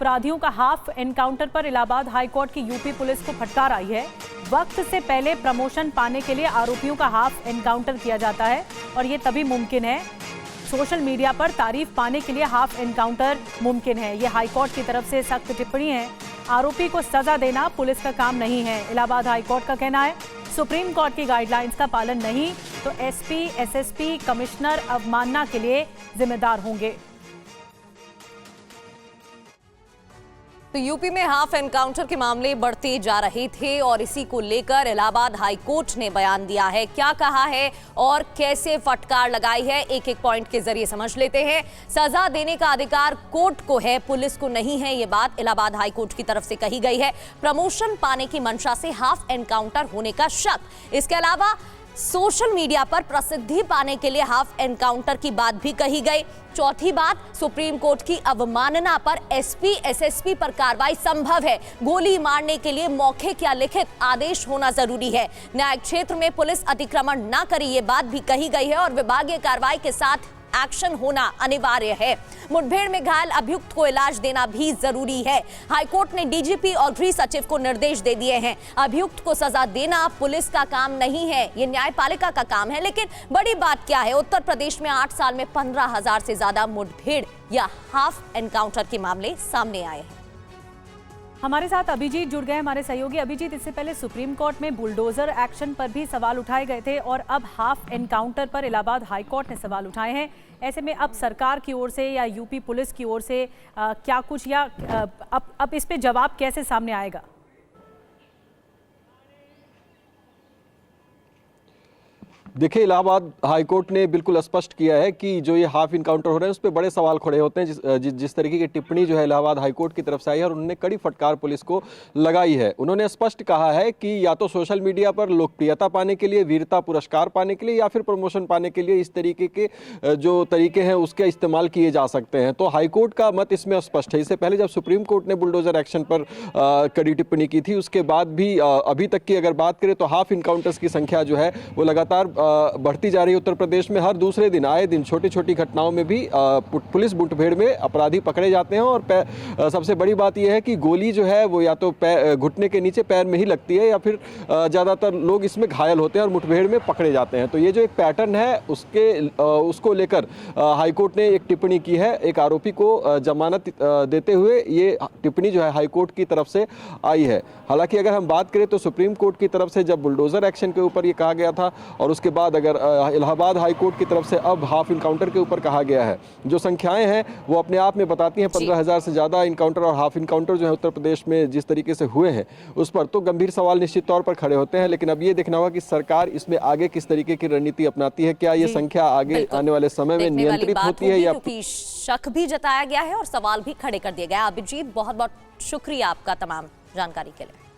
अपराधियों का half encounter पर इलाहाबाद हाईकोर्ट की यूपी पुलिस को फटकार आई है। वक्त से पहले प्रमोशन पाने के लिए आरोपियों का हाफ एनकाउंटर किया जाता है और ये तभी मुमकिन है। सोशल मीडिया पर तारीफ पाने के लिए हाफ एनकाउंटर मुमकिन है। ये हाईकोर्ट की तरफ से सख्त टिप्पणी है। आरोपी को सजा देना पुलिस का काम नहीं है। इलाहाबाद हाईकोर्ट का कहना है सुप्रीम कोर्ट की गाइडलाइंस का पालन नहीं तो एसपी, एसएसपी, कमिश्नर अवमानना के लिए जिम्मेदार होंगे। तो यूपी में हाफ एनकाउंटर के मामले बढ़ते जा रहे थे और इसी को लेकर इलाहाबाद हाईकोर्ट ने बयान दिया है। क्या कहा है और कैसे फटकार लगाई है, एक एक पॉइंट के जरिए समझ लेते हैं। सजा देने का अधिकार कोर्ट को है, पुलिस को नहीं है, ये बात इलाहाबाद हाईकोर्ट की तरफ से कही गई है। प्रमोशन पाने की मंशा से हाफ एनकाउंटर होने का शक। इसके अलावा सोशल मीडिया पर प्रसिद्धि पाने के लिए हाफ एनकाउंटर की बात भी कही गई। चौथी बात, सुप्रीम कोर्ट की अवमानना पर एसपी, एसएसपी पर कार्रवाई संभव है। गोली मारने के लिए मौखिक या लिखित आदेश होना जरूरी है। न्यायिक क्षेत्र में पुलिस अतिक्रमण न करे, ये बात भी कही गई है और विभागीय कार्रवाई के साथ एक्शन होना अनिवार्य है। मुठभेड़ में घायल अभियुक्त को इलाज देना भी जरूरी है। हाईकोर्ट ने डीजीपी और गृह सचिव को निर्देश दे दिए हैं। अभियुक्त को सजा देना पुलिस का काम नहीं है, ये न्यायपालिका का काम है। लेकिन बड़ी बात क्या है, उत्तर प्रदेश में 8 साल में 15,000 से ज्यादा मुठभेड़ या हाफ एनकाउंटर के मामले सामने आए हैं। हमारे साथ अभिजीत जुड़ गए, हमारे सहयोगी। अभिजीत, इससे पहले सुप्रीम कोर्ट में बुलडोजर एक्शन पर भी सवाल उठाए गए थे और अब हाफ एनकाउंटर पर इलाहाबाद हाईकोर्ट ने सवाल उठाए हैं। ऐसे में अब सरकार की ओर से या यूपी पुलिस की ओर से क्या कुछ या अब इस पे जवाब कैसे सामने आएगा? देखिए, इलाहाबाद हाईकोर्ट ने बिल्कुल स्पष्ट किया है कि जो ये हाफ इनकाउंटर हो रहे हैं उस पर बड़े सवाल खड़े होते हैं। जिस तरीके की टिप्पणी जो है इलाहाबाद हाईकोर्ट की तरफ से आई है और उन्होंने कड़ी फटकार पुलिस को लगाई है। उन्होंने स्पष्ट कहा है कि या तो सोशल मीडिया पर लोकप्रियता पाने के लिए, वीरता पुरस्कार पाने के लिए या फिर प्रमोशन पाने के लिए इस तरीके के जो तरीके हैं उसके इस्तेमाल किए जा सकते हैं। तो हाईकोर्ट का मत इसमें स्पष्ट है। इससे पहले जब सुप्रीम कोर्ट ने बुलडोजर एक्शन पर कड़ी टिप्पणी की थी, उसके बाद भी अभी तक की अगर बात करें तो हाफ इनकाउंटर्स की संख्या जो है वो लगातार बढ़ती जा रही है। उत्तर प्रदेश में हर दूसरे दिन, आए दिन छोटी छोटी घटनाओं में भी पुलिस मुठभेड़ में अपराधी पकड़े जाते हैं। और सबसे बड़ी बात यह है कि गोली जो है वो या तो घुटने के नीचे पैर में ही लगती है या फिर ज़्यादातर लोग इसमें घायल होते हैं और मुठभेड़ में पकड़े जाते हैं। तो ये जो एक पैटर्न है उसको लेकर हाईकोर्ट ने एक टिप्पणी की है। एक आरोपी को जमानत देते हुए ये टिप्पणी जो है हाईकोर्ट की तरफ से आई है। हालांकि अगर हम बात करें तो सुप्रीम कोर्ट की तरफ से जब बुलडोजर एक्शन के ऊपर ये कहा गया था और उसके बाद अगर इलाहाबाद हाईकोर्ट की तरफ से अब हाफ इनकाउंटर के ऊपर कहा गया है, जो संख्याएं हैं वो अपने आप में बताती हैं 15,000 से ज़्यादा इनकाउंटर और हाफ इनकाउंटर जो है उत्तर प्रदेश में जिस तरीके से हुए हैं उस पर तो गंभीर सवाल निश्चित तौर पर खड़े होते हैं। लेकिन अब ये देखना होगा कि सरकार इसमें आगे किस तरीके की रणनीति अपनाती है। क्या ये संख्या आगे आने वाले समय में नियंत्रित होती है या शक भी जताया गया है और सवाल भी खड़े कर दिया गया। अभिजीत, बहुत बहुत शुक्रिया आपका तमाम जानकारी के लिए।